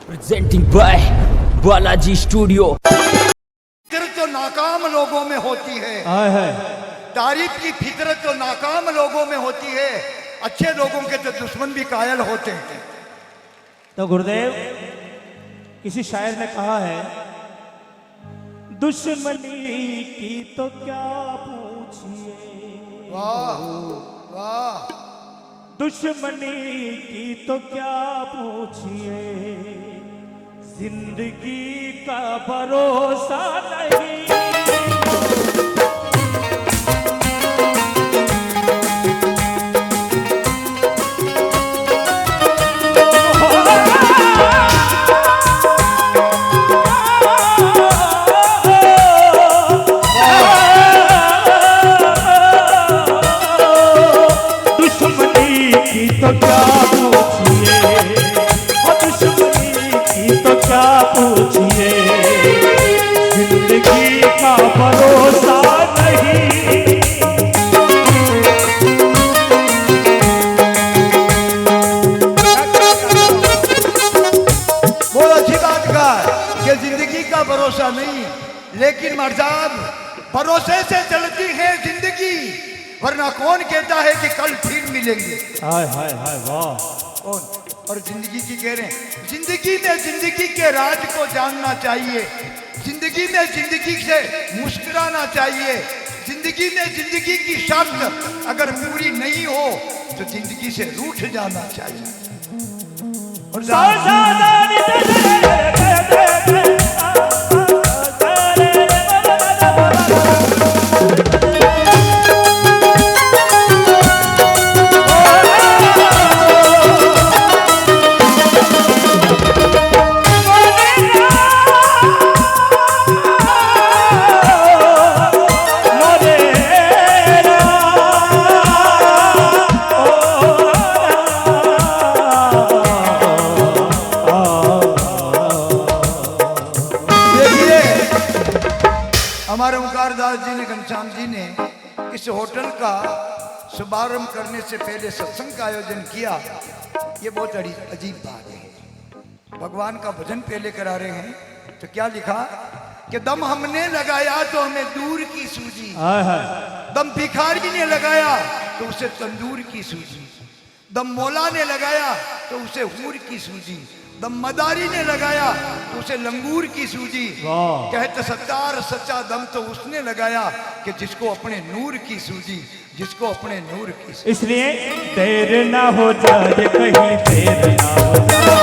Presenting by Balaji studio. फितरत तो नाकाम लोगों में होती है, तारीफ की फितरत तो नाकाम लोगों में होती है, अच्छे लोगों के तो दुश्मन भी कायल होते हैं। तो गुरुदेव किसी शायर ने कहा है, दुश्मनी की तो क्या पूछिए, वाह वाह, दुश्मनी की तो क्या पूछिए, जिंदगी का भरोसा नहीं। तो क्या पूछिए, और दुश्मनी की तो क्या पूछिए, जिंदगी का भरोसा नहीं। बहुत अच्छी बात कहा कि जिंदगी का भरोसा नहीं, लेकिन मर्जाब भरोसे से चलती है जिंदगी, वरना कौन कहता है कि कल फिर मिलेंगे। हाय हाय हाय वाह। कौन? और जिंदगी की कह रहे हैं, जिंदगी में जिंदगी के राज को जानना चाहिए, जिंदगी में जिंदगी से मुस्कुराना चाहिए, जिंदगी में जिंदगी की शर्त अगर पूरी नहीं हो तो जिंदगी से रूठ जाना चाहिए। और हमारे ओंकार दास जी ने, घनश्याम जी ने इस होटल का शुभारंभ करने से पहले सत्संग का आयोजन किया। ये बहुत अजीब बात है। भगवान का भजन पहले करा रहे हैं तो क्या लिखा कि दम हमने लगाया तो हमें दूर की सूझी, दम भिखारी ने लगाया तो उसे तंदूर की सूझी, दम मौला ने लगाया तो उसे हूर की सूझी, दम मदारी ने लगाया तो उसे लंगूर की सूझी। कहते सत्तार सच्चा दम तो उसने लगाया कि जिसको अपने नूर की सूझी, जिसको अपने नूर की सूझी। इसलिए देर ना हो जाए कहीं, देर ना हो जाए,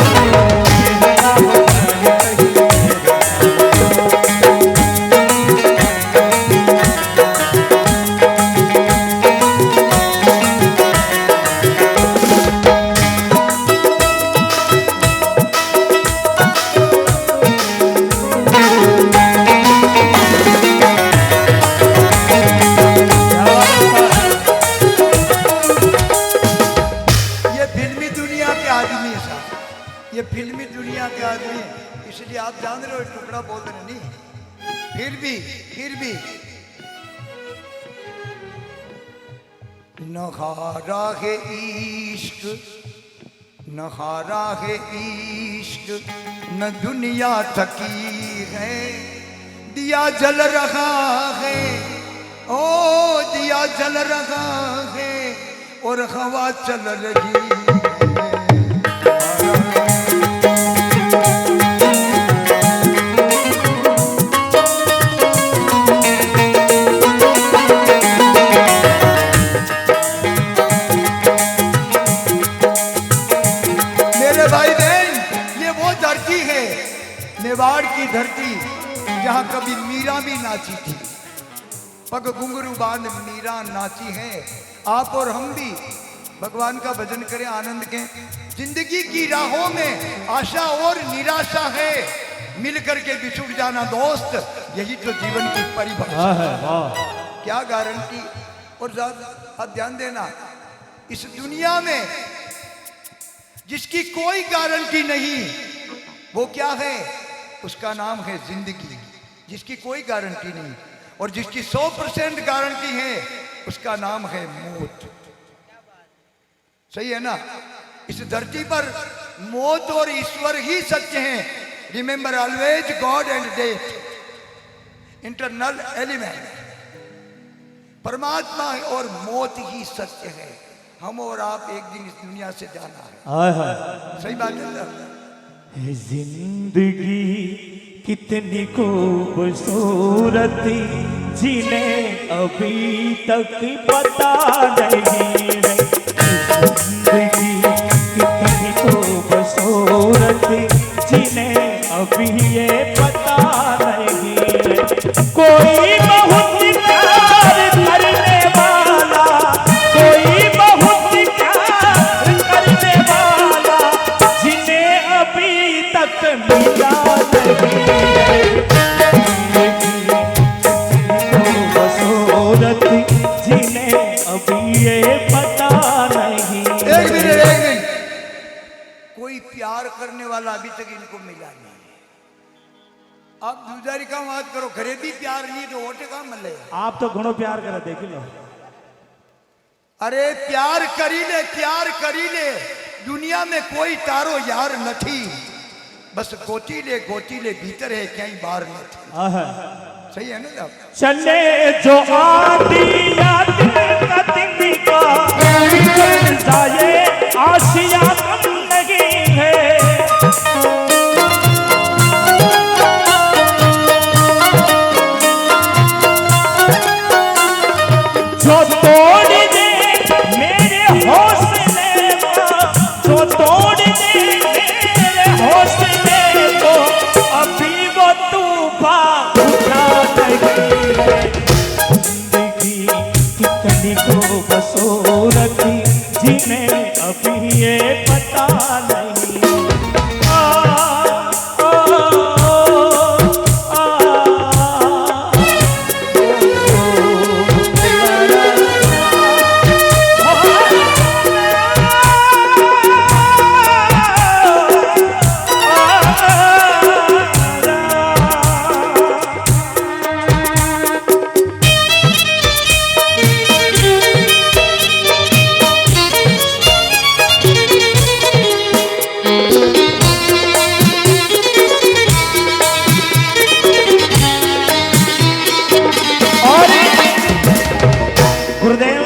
देर ना हो जाए कहीं। ये फिल्मी दुनिया के आदमी, इसलिए आप जान रहे हो टुकड़ा बोल रहे नहीं, फिर भी नखारा है इश्क, नखारा है इश्क, न दुनिया थकी है, दिया जल रहा है, ओ दिया जल रहा है और हवा चल रही है। मेवाड़ की धरती जहाँ कभी मीरा भी नाची थी, पग घुंघरू बांध मीरा नाची है। आप और हम भी भगवान का भजन करें, आनंद के। जिंदगी की राहों में आशा और निराशा है, मिल करके बिछुड़ जाना दोस्त, यही तो जीवन की परिभाषा है। क्या गारंटी। और आप ध्यान देना, इस दुनिया में जिसकी कोई गारंटी नहीं वो क्या है, उसका नाम है जिंदगी। जिसकी कोई गारंटी नहीं और जिसकी 100% गारंटी है उसका नाम है मौत। सही है ना। इस धरती पर मौत और ईश्वर ही सत्य हैं। Remember always God and death, internal element. परमात्मा और मौत ही सत्य है। हम और आप एक दिन इस दुनिया से जाना है। हाय हाय। सही बात है ना? जिंदगी कितनी खूबसूरत जिन्हें अभी तक पता नहीं है। जिंदगी कितनी खूबसूरत जिन्हें अभी ये पता नहीं है। कोई बहुत प्यार करने वाला, कोई बहुत प्यार करने वाला जिन्हें अभी तक मिला नहीं है। खूबसूरत जिन्हें अभी ये पता नहीं। एक मिनट। कोई प्यार करने वाला अभी तक इनको मिला नहीं। आप दूसरी का बात करो, खरीदी प्यार नहीं तो वोटे का मिले। आप तो घणो प्यार करे, देख लो। अरे प्यार करी ले। दुनिया में कोई तारो यार नहीं, बस गोतीले भीतर है, कहीं बाहर नहीं। सही है ना साहब? चले जो आदि याद कदमी का जाए आशिया कम नहीं है। जो तोड़ दे मेरे हौसले को, जो तोड़ दे मेरे हौसले को, अभी वो तूफान उठा नहीं है। जिंदगी कितनी खूबसूरत जिन्हें अभी ये पता नहीं। गुरुदेव,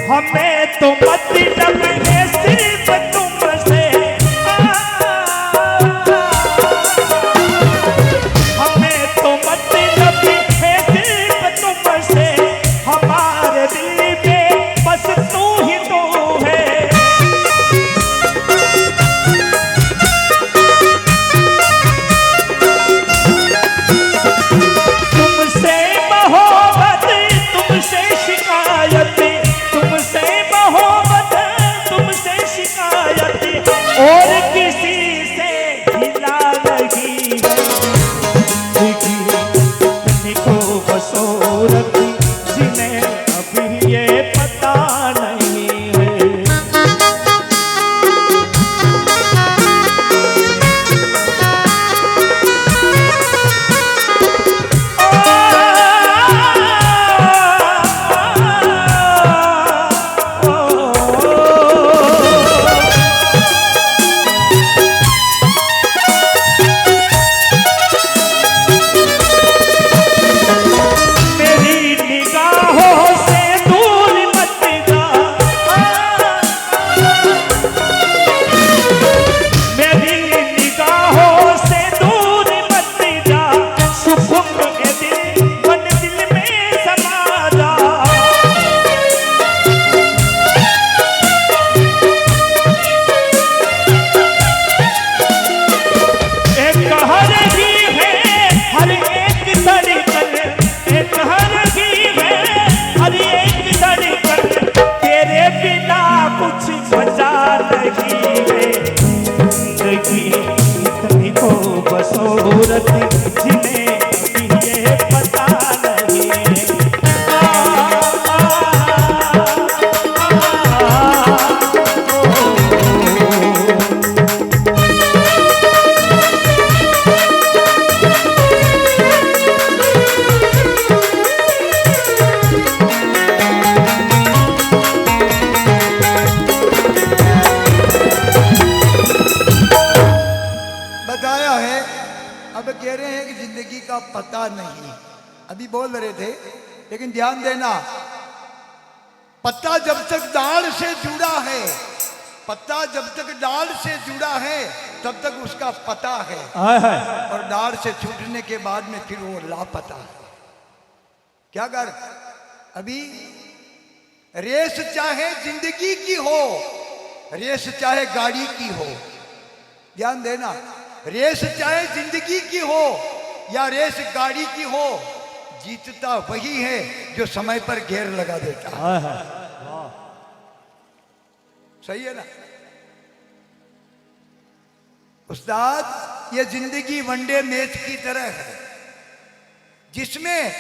हमें तो मतलब है सिर्फ तुमसे, हमें तो मतलब है सिर्फ तुमसे। हमारे दिल में बस तू ही तो है। तुमसे मोहब्बत, तुमसे शिकायत, तुमसे मोहब्बत, तुमसे शिकायत, और किसी से गिला नहीं है। जिंदगी खूबसूरत जिन्हें अभी ये पता नहीं है। मेरी निगाहों से दूर मत जा, मेरी निगाहों से दूर मत जा। सुकून के दिल बन दिल में समा जा। एक हर ही है हर एक धड़कन, एक हर ही है हर एक धड़कन, तेरे बिना कुछ मजा नहीं है। जिंदगी इतनी खूबसूरत जिन्हें अभी ये पता नहीं है। का पता नहीं। अभी बोल रहे थे, लेकिन ध्यान देना, पत्ता जब तक डाल से जुड़ा है, पत्ता जब तक डाल से जुड़ा है तब तक उसका पता है, और डाल से छूटने के बाद में फिर वो लापता है। क्या कर, अभी रेस चाहे जिंदगी की हो, रेस चाहे गाड़ी की हो, ध्यान देना, रेस चाहे जिंदगी की हो या रेस गाड़ी की हो, जीतता वही है जो समय पर घेर लगा देता है। सही है ना उस्ताद? ये जिंदगी वनडे मैच की तरह है, जिसमें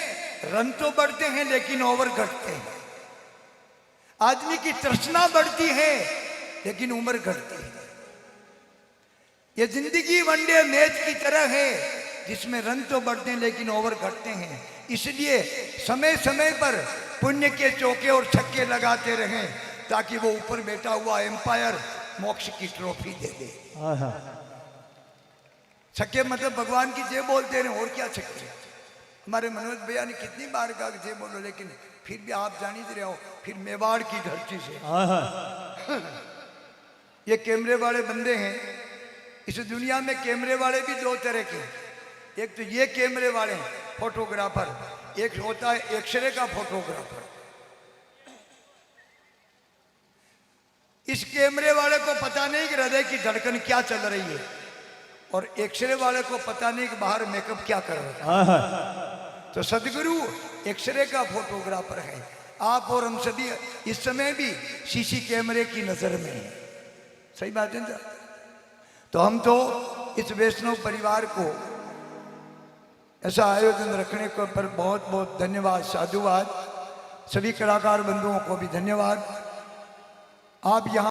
रन तो बढ़ते हैं लेकिन ओवर घटते हैं। आदमी की तृष्णा बढ़ती है लेकिन उम्र घटती है। ये जिंदगी वनडे मैच की तरह है, जिसमें रन तो बढ़ते हैं लेकिन ओवर घटते हैं। इसलिए समय समय पर पुण्य के चौके और छक्के लगाते रहें, ताकि वो ऊपर बैठा हुआ एम्पायर मोक्ष की ट्रॉफी दे दे। छक्के मतलब भगवान की जय बोलते रहे, और क्या छक्के। हमारे मनोज भैया ने कितनी बार कहा जय बोलो, लेकिन फिर भी आप जान ही रहे हो, फिर मेवाड़ की धरती से ये कैमरे वाले बंदे हैं। इस दुनिया में कैमरे वाले भी दो तरह के, एक तो ये कैमरे वाले हैं फोटोग्राफर, एक होता है एक्सरे का फोटोग्राफर। इस कैमरे वाले को पता नहीं कि हृदय की धड़कन क्या चल रही है, और एक्सरे वाले को पता नहीं कि बाहर मेकअप क्या कर रहा है। तो सदगुरु एक्सरे का फोटोग्राफर है। आप और हम सभी इस समय भी सीसी कैमरे की नजर में है। सही बात है ना? तो हम तो इस वैष्णव परिवार को ऐसा आयोजन रखने को पर बहुत बहुत धन्यवाद, साधुवाद। सभी कलाकार बंधुओं को भी धन्यवाद। आप यहाँ